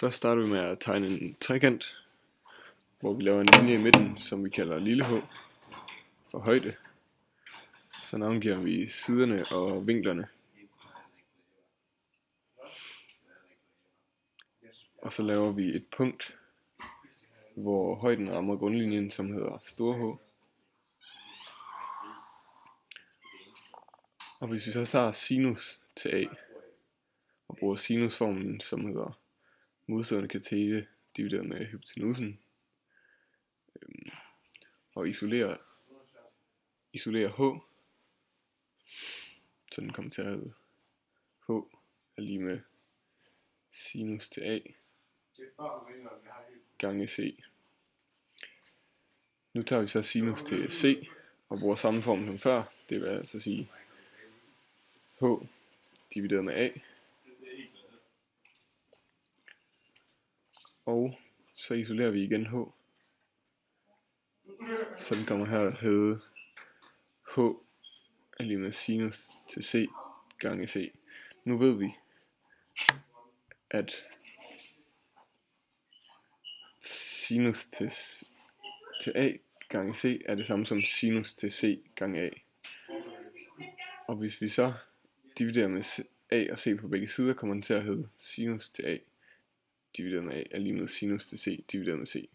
Først starter vi med at tegne en trekant, hvor vi laver en linje i midten, som vi kalder lille h for højde. Så navngiver vi siderne og vinklerne. Og så laver vi et punkt, hvor højden rammer grundlinjen, som hedder store H. Og hvis vi så tager sinus til A, og bruger sinusformlen, som hedder modsætning katete divideret med hypotenusen, og isolerer H, så den kommer til at hedde H er lige med sinus til A gange C. Nu tager vi så sinus til C og bruger samme formel som før. Det vil altså sige H divideret med A. Og så isolerer vi igen H. Så den kommer her at hedde H er lige med sinus til C gange C. Nu ved vi, at sinus til A gange C er det samme som sinus til C gange A. Og hvis vi så dividerer med A og C på begge sider, kommer den til at hedde sinus til A divideret med A er lige med sinus til C divideret med C.